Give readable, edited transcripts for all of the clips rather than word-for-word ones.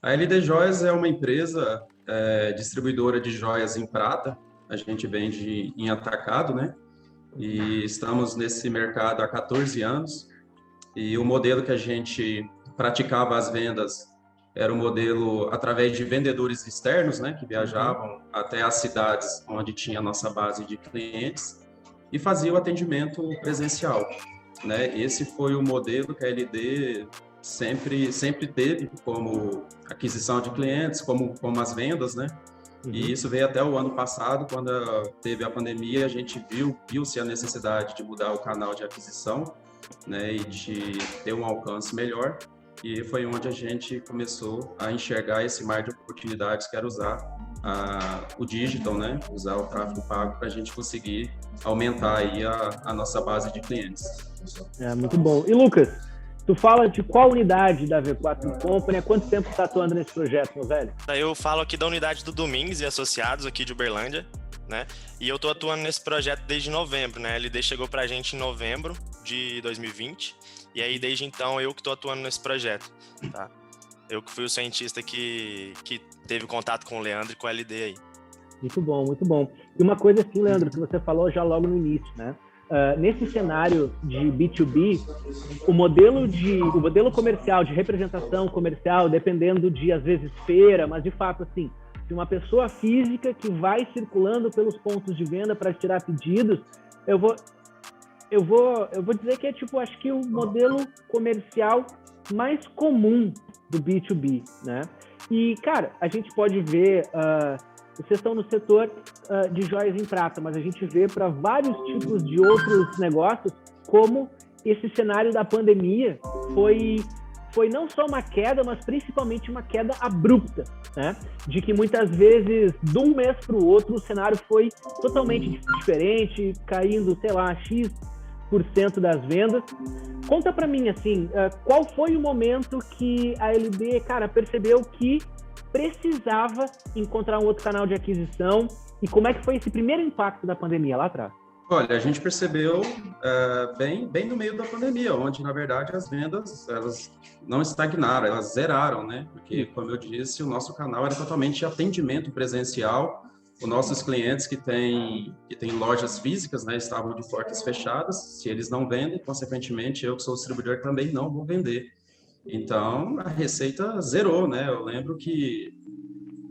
A LD Joias é uma empresa distribuidora de joias em prata. A gente vende em atacado, né? E estamos nesse mercado há 14 anos. E o modelo que a gente praticava as vendas era um modelo através de vendedores externos, né? Que viajavam até as cidades onde tinha a nossa base de clientes e fazia o atendimento presencial, né? Esse foi o modelo que a LD sempre teve como aquisição de clientes, como as vendas, né? E isso veio até o ano passado, quando teve a pandemia, a gente viu-se a necessidade de mudar o canal de aquisição, né, e de ter um alcance melhor. E foi onde a gente começou a enxergar esse mar de oportunidades, que era usar o digital, né, usar o tráfego pago para a gente conseguir aumentar aí a nossa base de clientes. Muito bom. E Lucas, tu fala de qual unidade da V4 Company? Há quanto tempo tu tá atuando nesse projeto, meu velho? Eu falo aqui da unidade do Domingues e Associados, aqui de Uberlândia, né? E eu tô atuando nesse projeto desde novembro, né? A LD chegou pra gente em novembro de 2020. E aí, desde então, eu que tô atuando nesse projeto, tá? Eu que fui o cientista que teve contato com o Leandro e com a LD aí. Muito bom, muito bom. E uma coisa assim, Leandro, que você falou já logo no início, né? Nesse cenário de B2B, o modelo comercial, de representação comercial, dependendo de, às vezes, feira, mas de fato, assim, de uma pessoa física que vai circulando pelos pontos de venda para tirar pedidos, eu vou dizer que é, tipo, acho que o modelo comercial mais comum do B2B, né? E, cara, a gente pode ver... Vocês estão no setor de joias em prata, mas a gente vê para vários tipos de outros negócios como esse cenário da pandemia foi não só uma queda, mas principalmente uma queda abrupta, né? De que muitas vezes, de um mês para o outro, o cenário foi totalmente diferente, caindo, sei lá, X% das vendas. Conta para mim, assim, qual foi o momento que a LD, cara, percebeu que precisava encontrar um outro canal de aquisição e como é que foi esse primeiro impacto da pandemia lá atrás? Olha, a gente percebeu bem no meio da pandemia, onde, na verdade, as vendas elas não estagnaram, elas zeraram, né? Porque, como eu disse, o nosso canal era totalmente atendimento presencial. Os nossos clientes que têm lojas físicas, né, estavam de portas fechadas. Se eles não vendem, consequentemente, eu que sou distribuidor também não vou vender. Então, a receita zerou, né? Eu lembro que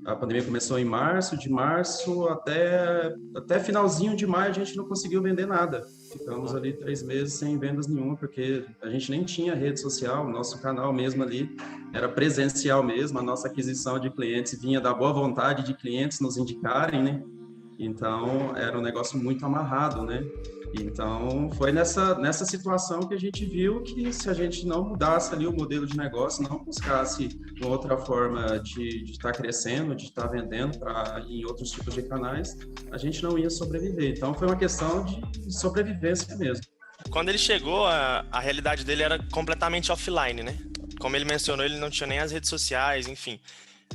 a pandemia começou em março, de março até finalzinho de maio a gente não conseguiu vender nada. Ficamos ali 3 meses sem vendas nenhuma, porque a gente nem tinha rede social, o nosso canal mesmo ali era presencial mesmo, a nossa aquisição de clientes vinha da boa vontade de clientes nos indicarem, né? Então, era um negócio muito amarrado, né? Então, foi nessa situação que a gente viu que se a gente não mudasse ali o modelo de negócio, não buscasse uma outra forma de estar crescendo, de estar vendendo em outros tipos de canais, a gente não ia sobreviver. Então, foi uma questão de sobrevivência mesmo. Quando ele chegou, a realidade dele era completamente offline, né? Como ele mencionou, ele não tinha nem as redes sociais, enfim.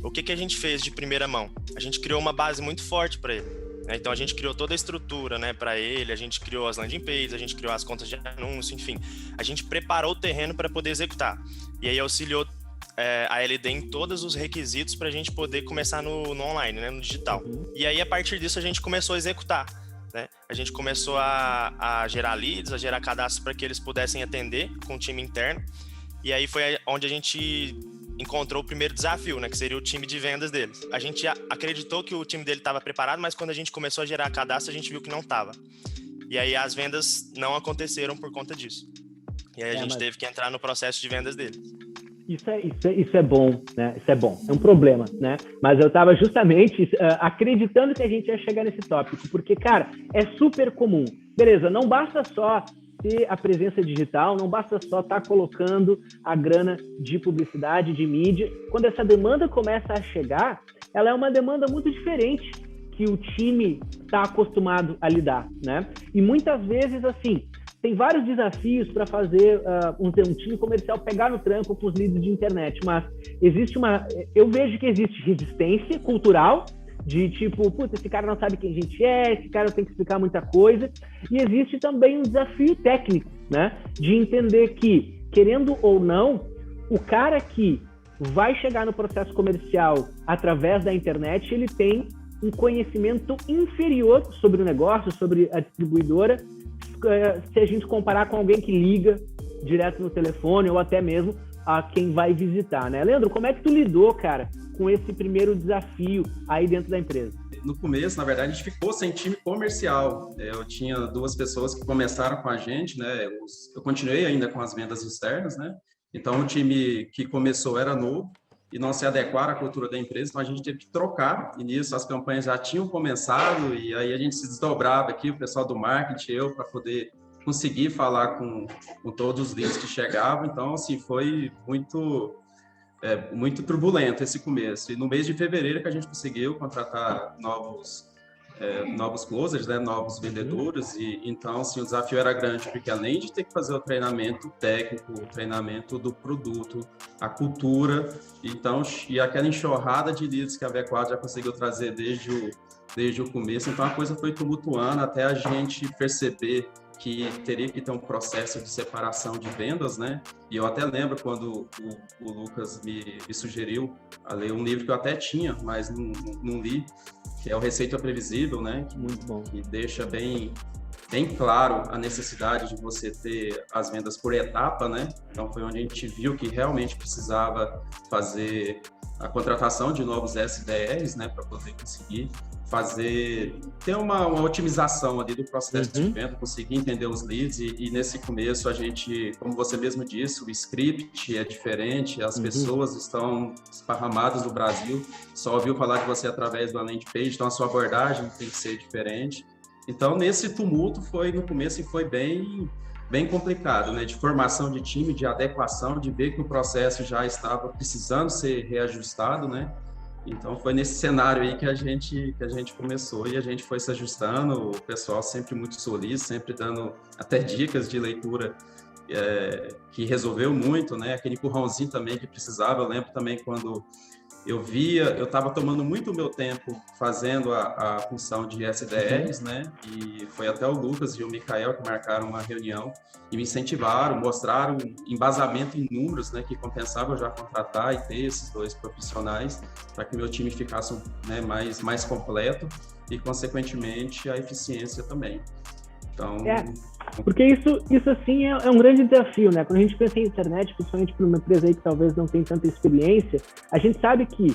O que a gente fez de primeira mão? A gente criou uma base muito forte para ele. Então a gente criou toda a estrutura, né, para ele, a gente criou as landing pages, a gente criou as contas de anúncio, enfim, a gente preparou o terreno para poder executar. E aí auxiliou a LD em todos os requisitos para a gente poder começar no online, né, no digital. E aí a partir disso a gente começou a executar, né? A gente começou a gerar leads, a gerar cadastros para que eles pudessem atender com o time interno. E aí foi onde a gente encontrou o primeiro desafio, né, que seria o time de vendas deles. A gente acreditou que o time dele estava preparado, mas quando a gente começou a gerar cadastro, a gente viu que não estava. E aí as vendas não aconteceram por conta disso. E aí a gente teve que entrar no processo de vendas deles. Isso é bom, né? Isso é bom. É um problema, né? Mas eu estava justamente acreditando que a gente ia chegar nesse tópico, porque, cara, é super comum. Beleza, não basta só ter a presença digital, não basta só estar colocando a grana de publicidade, de mídia. Quando essa demanda começa a chegar, ela é uma demanda muito diferente que o time está acostumado a lidar, né? E muitas vezes, assim, tem vários desafios para fazer um time comercial pegar no tranco com os leads de internet, mas eu vejo que existe resistência cultural, de tipo, puta, esse cara não sabe quem a gente é, esse cara tem que explicar muita coisa. E existe também um desafio técnico, né? De entender que, querendo ou não, o cara que vai chegar no processo comercial através da internet, ele tem um conhecimento inferior sobre o negócio, sobre a distribuidora, se a gente comparar com alguém que liga direto no telefone ou até mesmo a quem vai visitar, né? Leandro, como é que tu lidou, cara, com esse primeiro desafio aí dentro da empresa? No começo, na verdade, a gente ficou sem time comercial. Eu tinha 2 pessoas que começaram com a gente, né? Eu continuei ainda com as vendas externas, né? Então, o time que começou era novo e não se adequaram à cultura da empresa, então a gente teve que trocar. E nisso, as campanhas já tinham começado e aí a gente se desdobrava aqui, o pessoal do marketing, eu, para poder conseguir falar com todos os leads que chegavam. Então, assim, foi muito turbulento esse começo. E no mês de fevereiro que a gente conseguiu contratar novos closers, né, novos vendedores. E então, assim, o desafio era grande, porque além de ter que fazer o treinamento técnico, o treinamento do produto, a cultura, então, e aquela enxurrada de leads que a V4 já conseguiu trazer desde o começo, então a coisa foi tumultuando até a gente perceber que teria que ter um processo de separação de vendas, né? E eu até lembro quando o Lucas me sugeriu a ler um livro que eu até tinha, mas não li, que é o Receita Previsível, né? Muito bom. Que deixa bem claro a necessidade de você ter as vendas por etapa, né? Então foi onde a gente viu que realmente precisava fazer a contratação de novos SDRs, né? Para poder conseguir ter uma otimização ali do processo de venda, conseguir entender os leads e nesse começo a gente, como você mesmo disse, o script é diferente, as pessoas estão esparramadas no Brasil, só ouviu falar de você através da landing page, então a sua abordagem tem que ser diferente. Então nesse tumulto no começo foi bem complicado, né, de formação de time, de adequação, de ver que o processo já estava precisando ser reajustado, né? Então foi nesse cenário aí que a gente começou e a gente foi se ajustando, o pessoal sempre muito solícito, sempre dando até dicas de leitura que resolveu muito, né? Aquele empurrãozinho também que precisava. Eu lembro também quando eu estava tomando muito o meu tempo fazendo a função de SDRs, né? E foi até o Lucas e o Mikael que marcaram uma reunião e me incentivaram, mostraram embasamento em números, né? Que compensava eu já contratar e ter esses 2 profissionais para que meu time ficasse, né, mais completo e, consequentemente, a eficiência também. Então... Porque isso assim é um grande desafio, né? Quando a gente pensa em internet, principalmente para uma empresa aí que talvez não tenha tanta experiência, a gente sabe que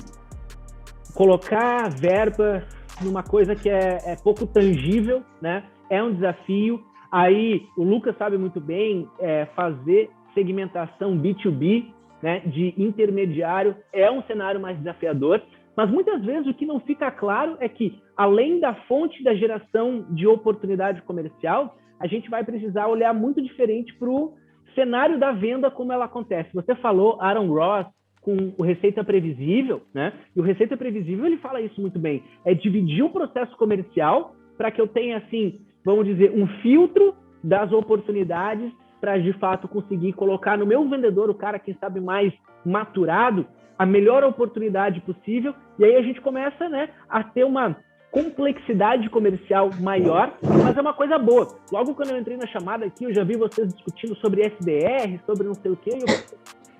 colocar verba numa coisa que é pouco tangível, né? É um desafio. Aí o Lucas sabe muito bem fazer segmentação B2B, né? De intermediário é um cenário mais desafiador. Mas muitas vezes o que não fica claro é que, além da fonte da geração de oportunidade comercial, a gente vai precisar olhar muito diferente para o cenário da venda, como ela acontece. Você falou Aaron Ross com o Receita Previsível, né? E o Receita Previsível, ele fala isso muito bem. É dividir o processo comercial para que eu tenha, assim, vamos dizer, um filtro das oportunidades para, de fato, conseguir colocar no meu vendedor, o cara, quem sabe, mais maturado, a melhor oportunidade possível. E aí a gente começa, né, a ter uma complexidade comercial maior, mas é uma coisa boa. Logo quando eu entrei na chamada aqui, eu já vi vocês discutindo sobre SDR, sobre não sei o quê,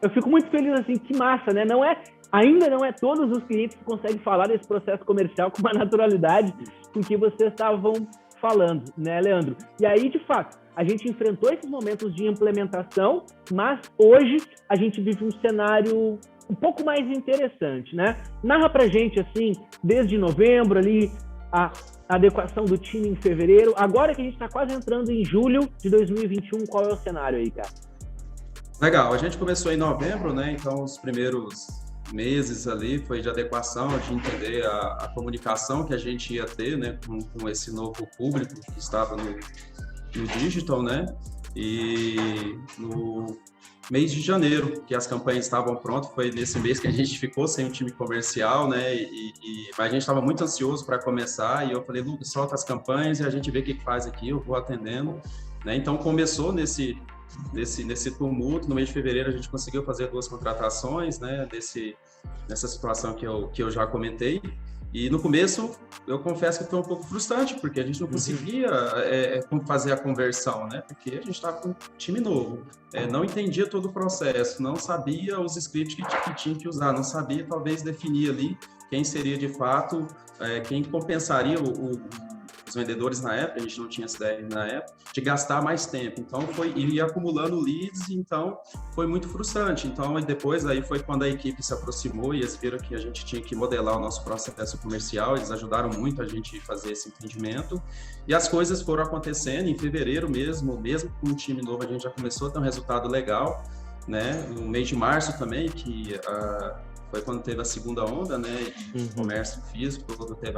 eu fico muito feliz, assim, que massa, né? Ainda não é todos os clientes que conseguem falar desse processo comercial com uma naturalidade com que vocês estavam falando, né, Leandro? E aí, de fato, a gente enfrentou esses momentos de implementação, mas hoje a gente vive um cenário um pouco mais interessante, né? Narra pra gente, assim, desde novembro ali, a adequação do time em fevereiro. Agora que a gente tá quase entrando em julho de 2021, qual é o cenário aí, cara? Legal, a gente começou em novembro, né? Então, os primeiros meses ali foi de adequação, de entender a comunicação que a gente ia ter, né? Com esse novo público que estava no digital, né? E no mês de janeiro, que as campanhas estavam prontas, foi nesse mês que a gente ficou sem o time comercial, né? Mas a gente estava muito ansioso para começar e eu falei, Lucas, solta as campanhas e a gente vê o que faz aqui, eu vou atendendo, né? Então começou nesse tumulto. No mês de fevereiro a gente conseguiu fazer 2 contratações, né? Nessa situação que eu já comentei. E no começo, eu confesso que foi um pouco frustrante, porque a gente não conseguia fazer a conversão, né? Porque a gente estava com um time novo, não entendia todo o processo, não sabia os scripts que tinha que usar, não sabia talvez definir ali quem seria de fato, quem compensaria os vendedores na época, a gente não tinha CRM na época, de gastar mais tempo. Então, ia acumulando leads, então foi muito frustrante. Então, depois aí foi quando a equipe se aproximou e eles viram que a gente tinha que modelar o nosso processo comercial, eles ajudaram muito a gente a fazer esse entendimento. E as coisas foram acontecendo em fevereiro mesmo com um time novo, a gente já começou a ter um resultado legal, né? No mês de março também, que foi quando teve a segunda onda, né? E o comércio físico teve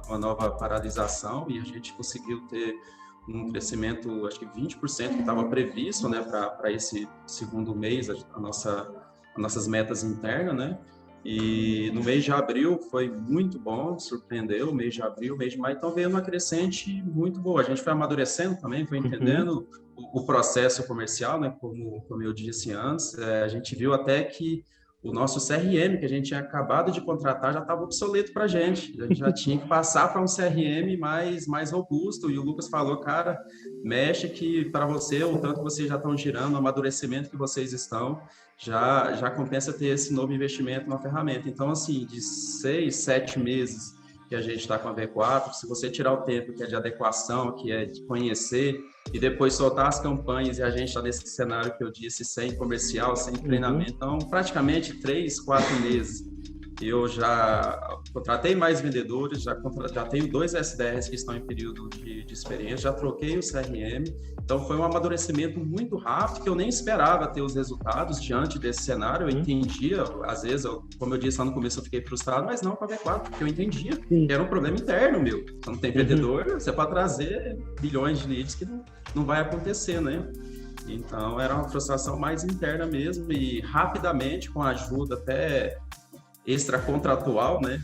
uma nova paralisação e a gente conseguiu ter um crescimento, acho que 20% que estava previsto, né? Para esse segundo mês, nossas metas internas, né? E no mês de abril foi muito bom, surpreendeu o mês de abril, mês de maio, então veio uma crescente muito boa. A gente foi amadurecendo também, foi entendendo o processo comercial, né? Como eu disse antes, a gente viu até que o nosso CRM, que a gente tinha acabado de contratar, já estava obsoleto para a gente já tinha que passar para um CRM mais robusto, e o Lucas falou, cara, mexe que para você, o tanto que vocês já estão girando, o amadurecimento que vocês estão, já compensa ter esse novo investimento na ferramenta. Então, assim, de 6, 7 meses que a gente está com a V4, se você tirar o tempo que é de adequação, que é de conhecer, e depois soltar as campanhas, e a gente está nesse cenário que eu disse, sem comercial, sem treinamento, então praticamente 3, 4 meses. Eu já contratei mais vendedores, já tenho 2 SDRs que estão em período de experiência, já troquei o CRM, então foi um amadurecimento muito rápido, que eu nem esperava ter os resultados diante desse cenário. Eu entendia, às vezes, como eu disse lá no começo, eu fiquei frustrado, mas não com a V4, porque eu entendia que era um problema interno meu. Você não tem vendedor, você pode trazer bilhões de leads que não vai acontecer, né? Então, era uma frustração mais interna mesmo, e rapidamente, com a ajuda até extracontratual, né,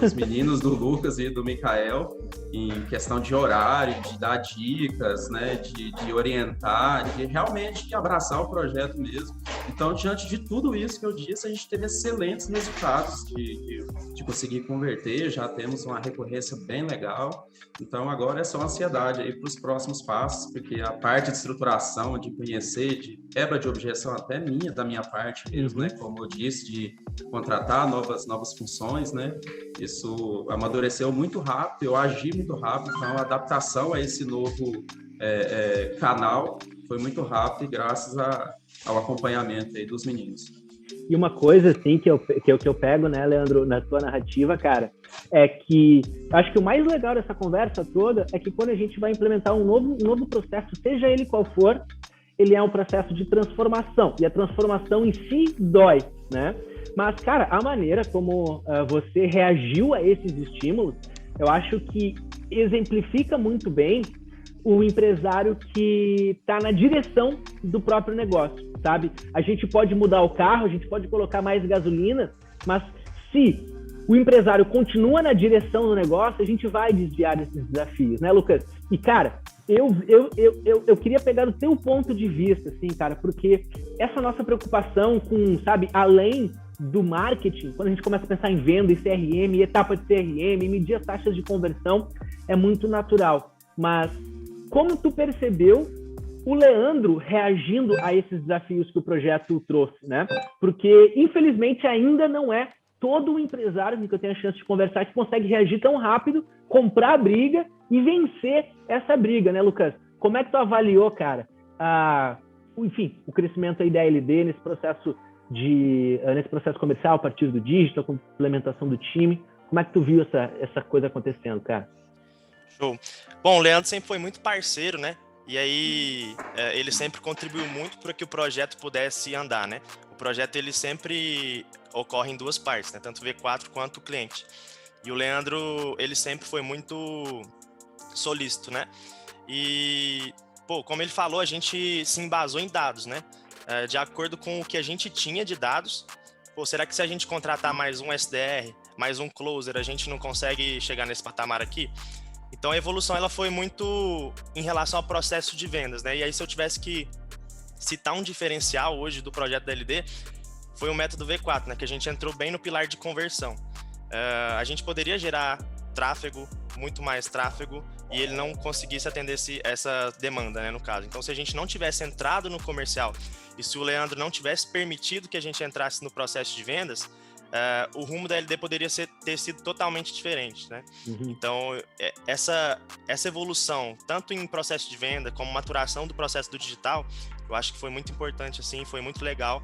dos meninos, do Lucas e do Mikael, em questão de horário, de dar dicas, né, de orientar, de realmente abraçar o projeto mesmo. Então, diante de tudo isso que eu disse, a gente teve excelentes resultados de conseguir converter, já temos uma recorrência bem legal. Então, agora é só ansiedade aí para os próximos passos, porque a parte de estruturação, de conhecer, de quebra de objeção até da minha parte mesmo, né, como eu disse, de contratar novas funções, né? Isso amadureceu muito rápido, eu agi muito rápido, então a adaptação a esse novo canal foi muito rápido, e graças ao acompanhamento aí dos meninos. E uma coisa, assim, que eu pego, né, Leandro, na tua narrativa, cara, é que acho que o mais legal dessa conversa toda é que quando a gente vai implementar um novo processo, seja ele qual for, ele é um processo de transformação, e a transformação em si dói, né? Mas, cara, a maneira como você reagiu a esses estímulos, eu acho que exemplifica muito bem o empresário que está na direção do próprio negócio, sabe? A gente pode mudar o carro, a gente pode colocar mais gasolina, mas se o empresário continua na direção do negócio, a gente vai desviar desses desafios, né, Lucas? E, cara, eu queria pegar o teu ponto de vista, assim, cara, porque essa nossa preocupação com, sabe, além do marketing, quando a gente começa a pensar em venda, em CRM, etapa de CRM, medir as taxas de conversão, é muito natural. Mas como tu percebeu o Leandro reagindo a esses desafios que o projeto trouxe, né? Porque, infelizmente, ainda não é todo o empresário que eu tenho a chance de conversar que consegue reagir tão rápido, comprar a briga e vencer essa briga, né, Lucas? Como é que tu avaliou, cara, enfim, o crescimento aí da LD nesse processo comercial a partir do digital, com a implementação do time? Como é que tu viu essa coisa acontecendo, cara? Show. Bom, o Leandro sempre foi muito parceiro, né? E aí ele sempre contribuiu muito para que o projeto pudesse andar, né? O projeto ele sempre ocorre em 2 partes, né? Tanto o V4 quanto o cliente. E o Leandro, ele sempre foi muito solícito, né? E, como ele falou, a gente se embasou em dados, né? De acordo com o que a gente tinha de dados, será que se a gente contratar mais um SDR, mais um closer, a gente não consegue chegar nesse patamar aqui? Então a evolução ela foi muito em relação ao processo de vendas, né? E aí se eu tivesse que citar um diferencial hoje do projeto da LD, foi o método V4, né? Que a gente entrou bem no pilar de conversão. a gente poderia gerar tráfego, muito mais tráfego, e ele não conseguisse atender essa demanda, né, no caso. Então, se a gente não tivesse entrado no comercial e se o Leandro não tivesse permitido que a gente entrasse no processo de vendas, o rumo da LD poderia ter sido totalmente diferente, né? Então, essa evolução, tanto em processo de venda como maturação do processo do digital, eu acho que foi muito importante, assim, foi muito legal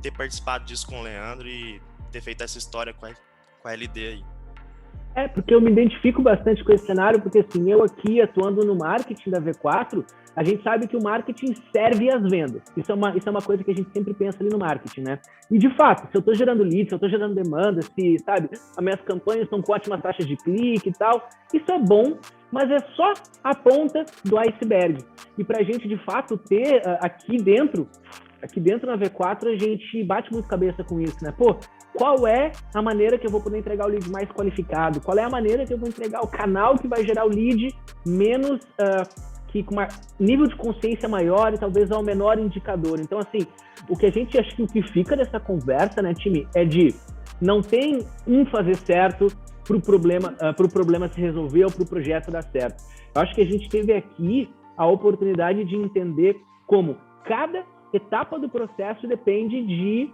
ter participado disso com o Leandro e ter feito essa história com a LD aí. Porque eu me identifico bastante com esse cenário, porque assim, eu aqui atuando no marketing da V4, a gente sabe que o marketing serve às vendas. Isso é uma coisa que a gente sempre pensa ali no marketing, né? E de fato, se eu estou gerando leads, se eu estou gerando demanda, se, sabe, as minhas campanhas estão com ótimas taxas de clique e tal, isso é bom, mas é só a ponta do iceberg. E para a gente, de fato, ter aqui dentro na V4, a gente bate muito cabeça com isso, né? Pô, qual é a maneira que eu vou poder entregar o lead mais qualificado? Qual é a maneira que eu vou entregar o canal que vai gerar o lead menos, com um nível de consciência maior e talvez ao menor indicador? Então, assim, o que a gente acha que o que fica dessa conversa, né, time, é de não tem fazer certo para o problema se resolver ou para o projeto dar certo. Eu acho que a gente teve aqui a oportunidade de entender como cada etapa do processo depende de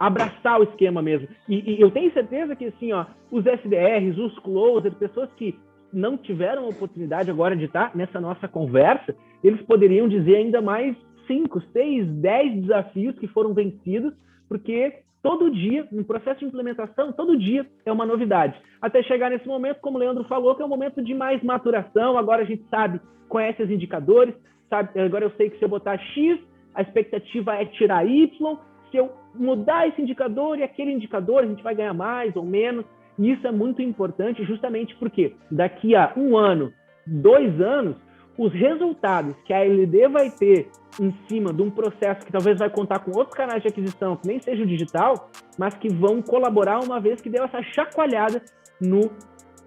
abraçar o esquema mesmo. E eu tenho certeza que, assim, ó, os SDRs, os closers, pessoas que não tiveram a oportunidade agora de estar nessa nossa conversa, eles poderiam dizer ainda mais 5, 6, 10 desafios que foram vencidos, porque todo dia, no processo de implementação, todo dia é uma novidade. Até chegar nesse momento, como o Leandro falou, que é um momento de mais maturação, agora a gente sabe, conhece os indicadores, sabe, agora eu sei que se eu botar X, a expectativa é tirar Y, se eu mudar esse indicador e aquele indicador, a gente vai ganhar mais ou menos. E isso é muito importante justamente porque daqui a 1 ano, 2 anos, os resultados que a LD vai ter em cima de um processo que talvez vai contar com outros canais de aquisição, que nem seja o digital, mas que vão colaborar uma vez que deu essa chacoalhada no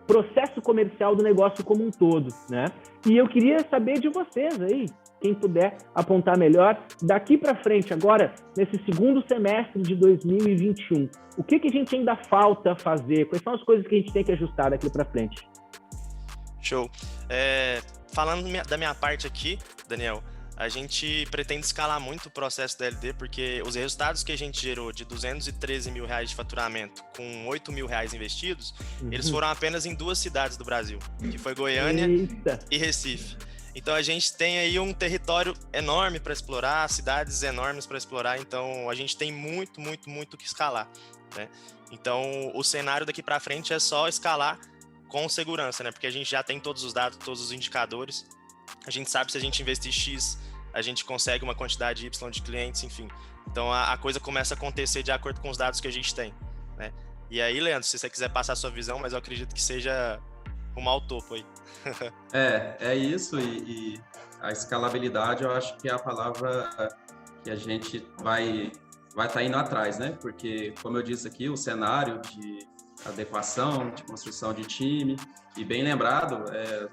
processo comercial do negócio como um todo, né? E eu queria saber de vocês aí, quem puder apontar melhor, daqui para frente, agora, nesse segundo semestre de 2021, o que a gente ainda falta fazer? Quais são as coisas que a gente tem que ajustar daqui para frente? Show. Falando da minha parte aqui, Daniel, a gente pretende escalar muito o processo da LD, porque os resultados que a gente gerou de R$213 mil de faturamento com R$8 mil investidos, eles foram apenas em 2 cidades do Brasil, que foi Goiânia e Recife. Então a gente tem aí um território enorme para explorar, cidades enormes para explorar, então a gente tem muito o que escalar, né? Então o cenário daqui para frente é só escalar com segurança, né? Porque a gente já tem todos os dados, todos os indicadores, a gente sabe se a gente investir X, a gente consegue uma quantidade Y de clientes, enfim. Então a coisa começa a acontecer de acordo com os dados que a gente tem, né? E aí, Leandro, se você quiser passar a sua visão, mas eu acredito que seja rumo ao topo aí. É isso, e a escalabilidade eu acho que é a palavra que a gente vai estar indo atrás, né? Porque, como eu disse aqui, o cenário de adequação, de construção de time, e bem lembrado,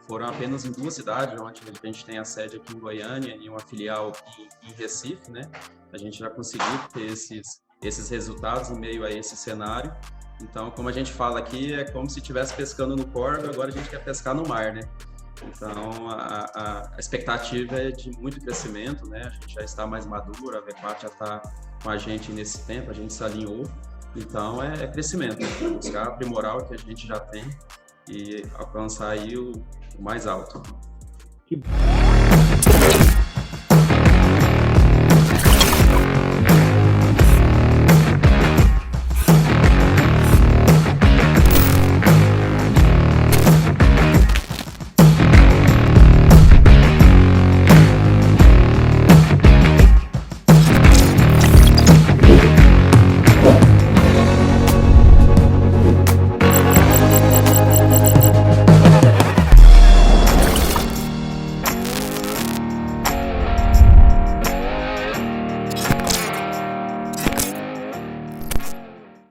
foram apenas em 2 cidades, onde a gente tem a sede aqui em Goiânia e uma filial em Recife, né? A gente já conseguiu ter esses resultados em meio a esse cenário. Então, como a gente fala aqui, é como se estivesse pescando no córrego, agora a gente quer pescar no mar, né? Então, a expectativa é de muito crescimento, né? A gente já está mais maduro, a V4 já está com a gente nesse tempo, a gente se alinhou. Então, é crescimento, né? Buscar aprimorar o que a gente já tem e alcançar aí o mais alto. Que